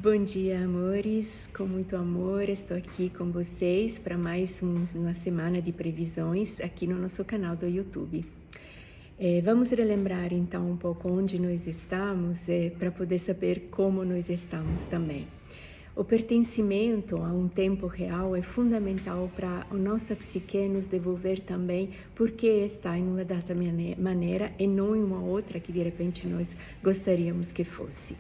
Bom dia, amores. Com muito amor, estou aqui com vocês para mais uma semana de previsões aqui no nosso canal do YouTube. Vamos relembrar então um pouco onde nós estamos para poder saber como nós estamos também. O pertencimento a um tempo real é fundamental para a nossa psique nos devolver também porque está em uma data maneira e não em uma outra que de repente nós gostaríamos que fosse.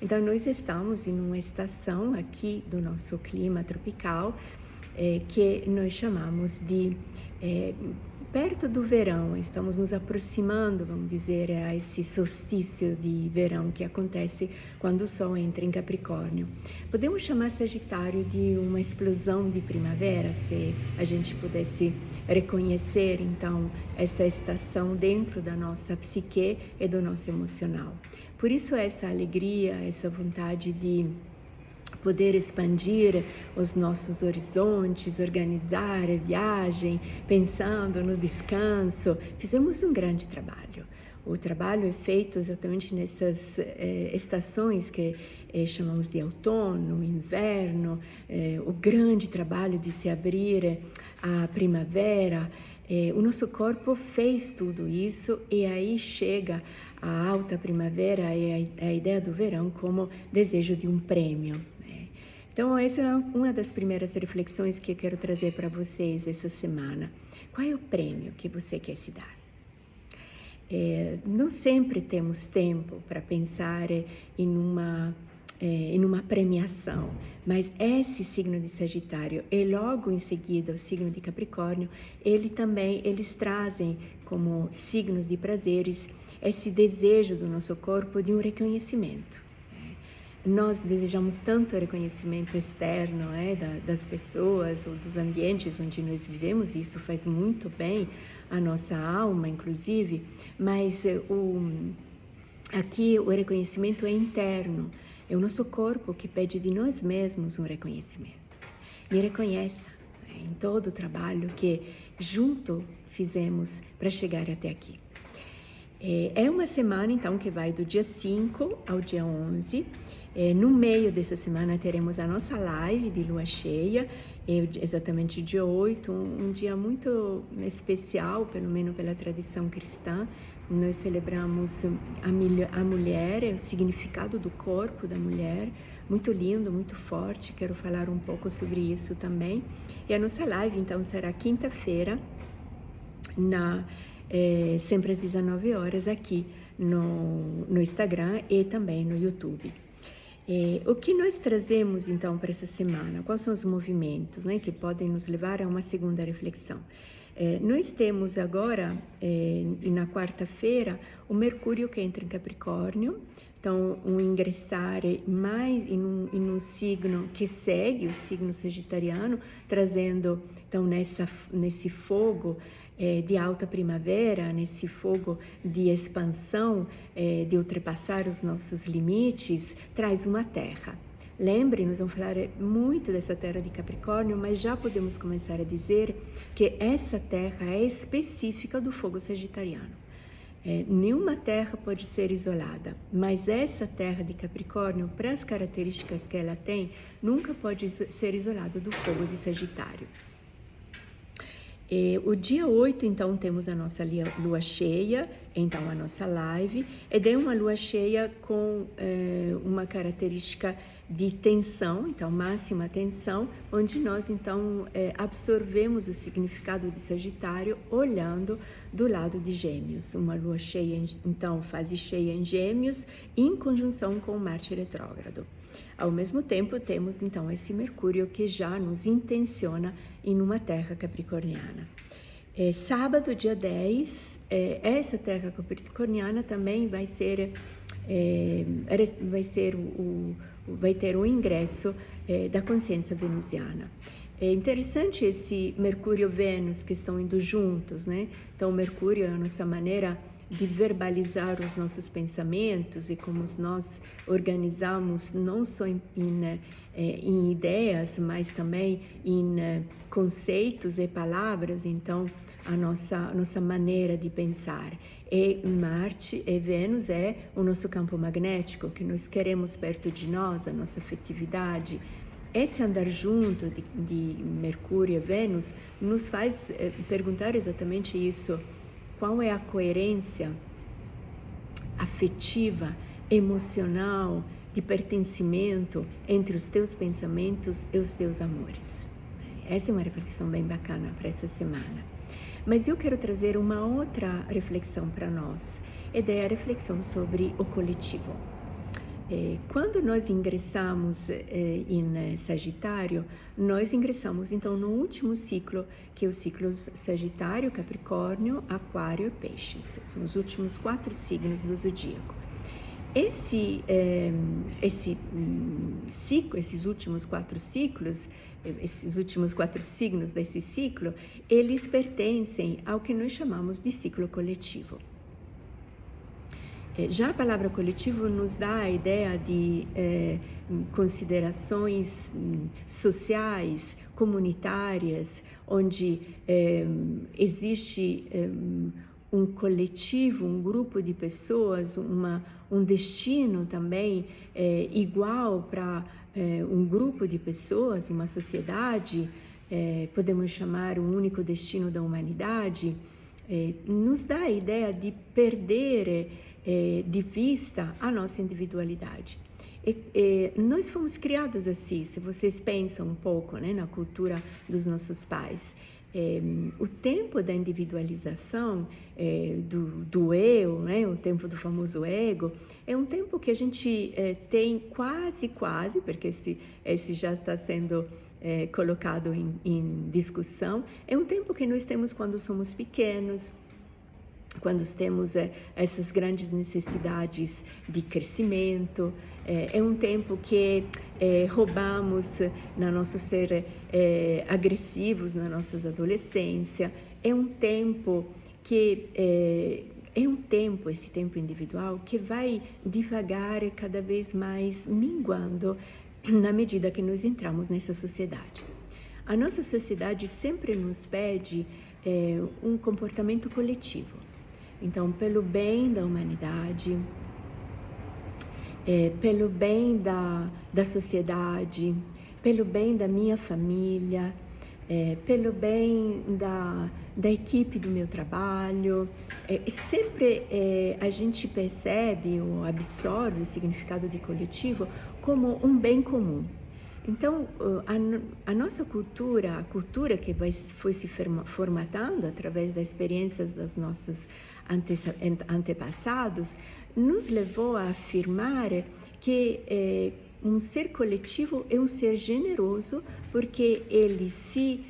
Então, nós estamos em uma estação aqui do nosso clima tropical que nós chamamos de perto do verão, estamos nos aproximando, vamos dizer, a esse solstício de verão que acontece quando o Sol entra em Capricórnio. Podemos chamar Sagitário de uma explosão de primavera, se a gente pudesse reconhecer, então, essa estação dentro da nossa psique e do nosso emocional. Por isso, essa alegria, essa vontade de poder expandir os nossos horizontes, organizar a viagem, pensando no descanso. Fizemos um grande trabalho. O trabalho é feito exatamente nessas estações que chamamos de outono, inverno, o grande trabalho de se abrir à primavera. O nosso corpo fez tudo isso e aí chega a alta primavera e a ideia do verão como desejo de um prêmio. Então, essa é uma das primeiras reflexões que eu quero trazer para vocês essa semana. Qual é o prêmio que você quer se dar? Não sempre temos tempo para pensar em uma premiação, mas esse signo de Sagitário e logo em seguida o signo de Capricórnio, eles trazem como signos de prazeres esse desejo do nosso corpo de um reconhecimento. Nós desejamos tanto reconhecimento externo das pessoas ou dos ambientes onde nós vivemos, e isso faz muito bem à nossa alma, inclusive, mas aqui o reconhecimento é interno, é o nosso corpo que pede de nós mesmos um reconhecimento. Me reconheça em todo o trabalho que junto fizemos para chegar até aqui. É uma semana, então, que vai do dia 5 ao dia 11. No meio dessa semana teremos a nossa live de lua cheia, exatamente dia 8, um dia muito especial, pelo menos pela tradição cristã. Nós celebramos a mulher, o significado do corpo da mulher, muito lindo, muito forte. Quero falar um pouco sobre isso também. E a nossa live, então, será quinta-feira, sempre às 19 horas aqui no Instagram e também no YouTube. O que nós trazemos então para essa semana? Quais são os movimentos que podem nos levar a uma segunda reflexão? Nós temos agora, na quarta-feira, o Mercúrio que entra em Capricórnio, então um ingressar mais em um signo que segue o signo sagitariano, trazendo então nesse fogo de alta primavera, nesse fogo de expansão, de ultrapassar os nossos limites, traz uma terra. Lembre, nós vamos falar muito dessa terra de Capricórnio, mas já podemos começar a dizer que essa terra é específica do fogo sagitariano. Nenhuma terra pode ser isolada, mas essa terra de Capricórnio, para as características que ela tem, nunca pode ser isolada do fogo de Sagitário. O dia 8, então, temos a nossa lua cheia, então a nossa live, e daí uma lua cheia com uma característica de tensão, então máxima tensão, onde nós então absorvemos o significado de Sagitário olhando do lado de Gêmeos. Uma lua cheia, então, fase cheia em Gêmeos, em conjunção com Marte retrógrado. Ao mesmo tempo, temos então esse Mercúrio que já nos intenciona em uma terra capricorniana. Sábado, dia 10, essa terra capricorniana também vai ter o ingresso da consciência venusiana. É interessante esse Mercúrio e Vênus que estão indo juntos, né? Então, o Mercúrio é a nossa maneira de verbalizar os nossos pensamentos e como nós organizamos não só em ideias, mas também em conceitos e palavras, então a nossa maneira de pensar. E Marte e Vênus é o nosso campo magnético, que nós queremos perto de nós, a nossa afetividade. Esse andar junto de Mercúrio e Vênus nos faz perguntar exatamente isso. Qual é a coerência afetiva, emocional, de pertencimento entre os teus pensamentos e os teus amores? Essa é uma reflexão bem bacana para essa semana. Mas eu quero trazer uma outra reflexão para nós, e é a reflexão sobre o coletivo. Quando nós ingressamos em Sagitário, nós ingressamos então no último ciclo, que é o ciclo Sagitário, Capricórnio, Aquário e Peixes. São os últimos 4 signos do zodíaco. Esses últimos 4 ciclos, esses últimos 4 signos desse ciclo, eles pertencem ao que nós chamamos de ciclo coletivo. Já a palavra coletivo nos dá a ideia de considerações sociais, comunitárias, onde existe um coletivo, um grupo de pessoas, um destino também igual para um grupo de pessoas, uma sociedade, podemos chamar um único destino da humanidade, nos dá a ideia de perder de vista a nossa individualidade. Nós fomos criados assim, se vocês pensam um pouco, né, na cultura dos nossos pais. O tempo da individualização do eu, né, o tempo do famoso ego, é um tempo que a gente tem quase, porque esse já está sendo colocado em discussão, é um tempo que nós temos quando somos pequenos, quando temos essas grandes necessidades de crescimento. É um tempo que roubamos na nossa ser agressivos na nossa adolescência. É um tempo que esse tempo individual, que vai devagar e cada vez mais minguando na medida que nós entramos nessa sociedade. A nossa sociedade sempre nos pede um comportamento coletivo. Então, pelo bem da humanidade, pelo bem da sociedade, pelo bem da minha família, pelo bem da equipe do meu trabalho, sempre a gente percebe ou absorve o significado de coletivo como um bem comum. Então, a nossa cultura, a cultura que foi se formatando através das experiências dos nossos antepassados, nos levou a afirmar que um ser coletivo é um ser generoso, porque ele se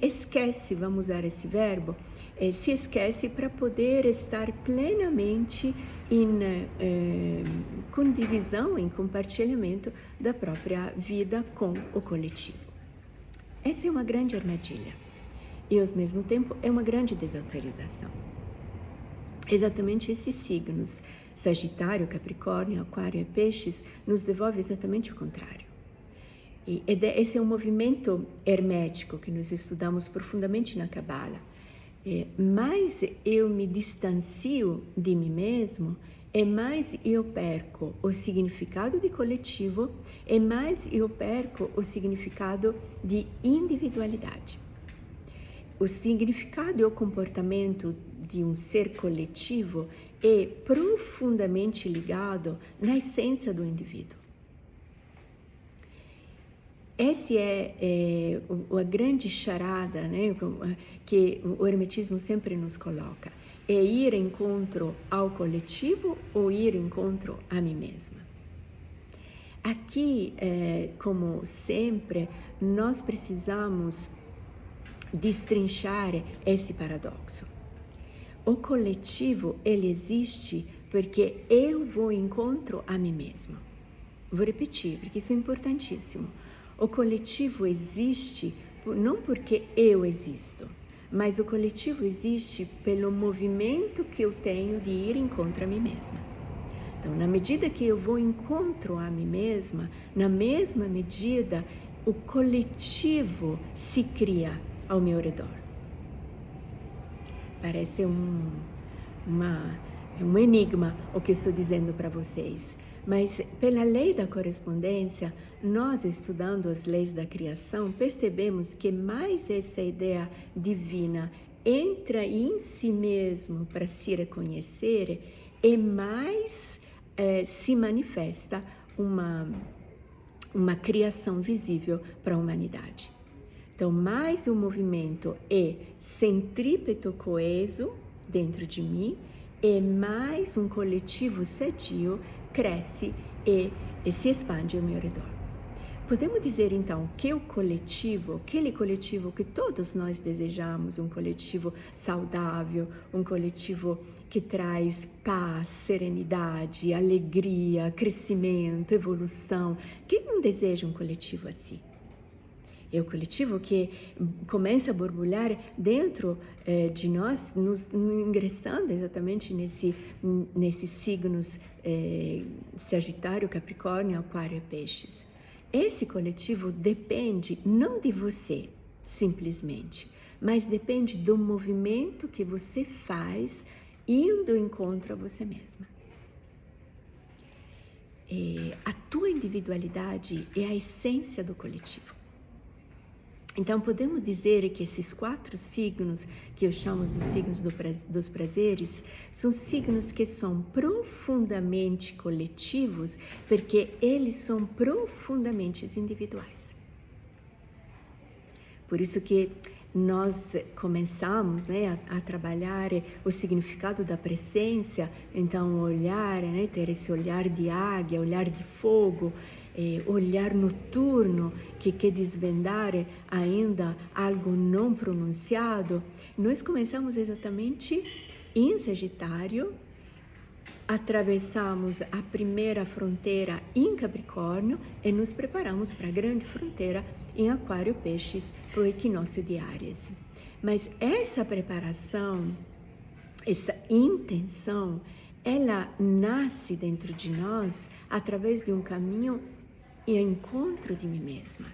esquece, vamos usar esse verbo, se esquece para poder estar plenamente em condivisão, em compartilhamento da própria vida com o coletivo. Essa é uma grande armadilha e, ao mesmo tempo, é uma grande desautorização. Exatamente esses signos, Sagitário, Capricórnio, Aquário e Peixes, nos devolve exatamente o contrário. E esse é um movimento hermético que nós estudamos profundamente na Cabala. Mais eu me distancio de mim mesmo, e mais eu perco o significado de coletivo, e mais eu perco o significado de individualidade. O significado e o comportamento de um ser coletivo é profundamente ligado na essência do indivíduo. Essa é a grande charada, né, que o hermetismo sempre nos coloca. É ir em encontro ao coletivo ou ir em encontro a mim mesma. Aqui, como sempre, nós precisamos destrinchar esse paradoxo. O coletivo, ele existe porque eu vou em encontro a mim mesma. Vou repetir, porque isso é importantíssimo. O coletivo existe não porque eu existo, mas o coletivo existe pelo movimento que eu tenho de ir em encontro a mim mesma. Então, na medida que eu vou em encontro a mim mesma, na mesma medida, o coletivo se cria ao meu redor. Parece uma, um enigma o que estou dizendo para vocês. Mas pela lei da correspondência, nós estudando as leis da criação, percebemos que mais essa ideia divina entra em si mesmo para se reconhecer e mais se manifesta uma criação visível para a humanidade. Então, mais um movimento é centrípeto coeso dentro de mim e mais um coletivo sadio cresce e se expande ao meu redor. Podemos dizer então que o coletivo, aquele coletivo que todos nós desejamos, um coletivo saudável, um coletivo que traz paz, serenidade, alegria, crescimento, evolução, quem não deseja um coletivo assim? É o coletivo que começa a borbulhar dentro de nós, ingressando exatamente nesses signos Sagitário, Capricórnio, Aquário e Peixes. Esse coletivo depende não de você, simplesmente, mas depende do movimento que você faz indo em encontro a você mesma. A tua individualidade é a essência do coletivo. Então, podemos dizer que esses 4 signos, que eu chamo dos signos dos prazeres, são signos que são profundamente coletivos, porque eles são profundamente individuais. Por isso que nós começamos, né, a trabalhar o significado da presença, então olhar, né, ter esse olhar de águia, olhar de fogo, olhar noturno que quer desvendar ainda algo não pronunciado. Nós começamos exatamente em Sagitário, atravessamos a primeira fronteira em Capricórnio e nos preparamos para a grande fronteira em Aquário, Peixes, para o equinócio de Áries. Mas essa preparação, essa intenção, ela nasce dentro de nós através de um caminho e encontro de mim mesma.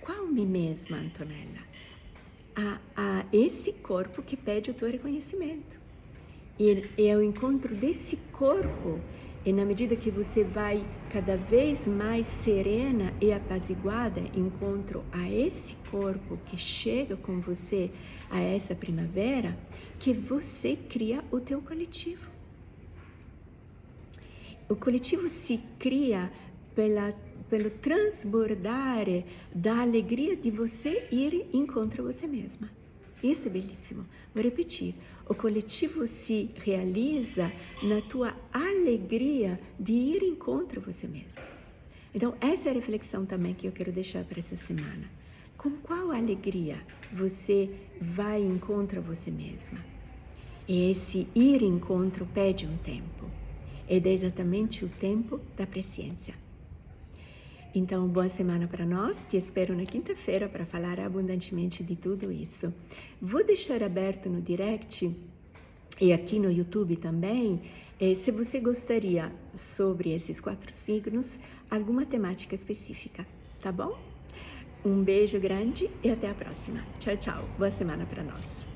Qual mim mesma, Antonella? A esse corpo que pede o teu reconhecimento. E é o encontro desse corpo, e na medida que você vai cada vez mais serena e apaziguada, encontro a esse corpo que chega com você a essa primavera, que você cria o teu coletivo. O coletivo se cria pelo transbordar da alegria de você ir encontro a você mesma. Isso é belíssimo. Vou repetir. O coletivo se realiza na tua alegria de ir encontro a você mesma. Então, essa é a reflexão também que eu quero deixar para essa semana. Com qual alegria você vai encontro a você mesma? E esse ir encontro pede um tempo. É exatamente o tempo da presciência. Então, boa semana para nós. Te espero na quinta-feira para falar abundantemente de tudo isso. Vou deixar aberto no direct e aqui no YouTube também, se você gostaria sobre esses 4 signos, alguma temática específica, tá bom? Um beijo grande e até a próxima. Tchau, tchau. Boa semana para nós.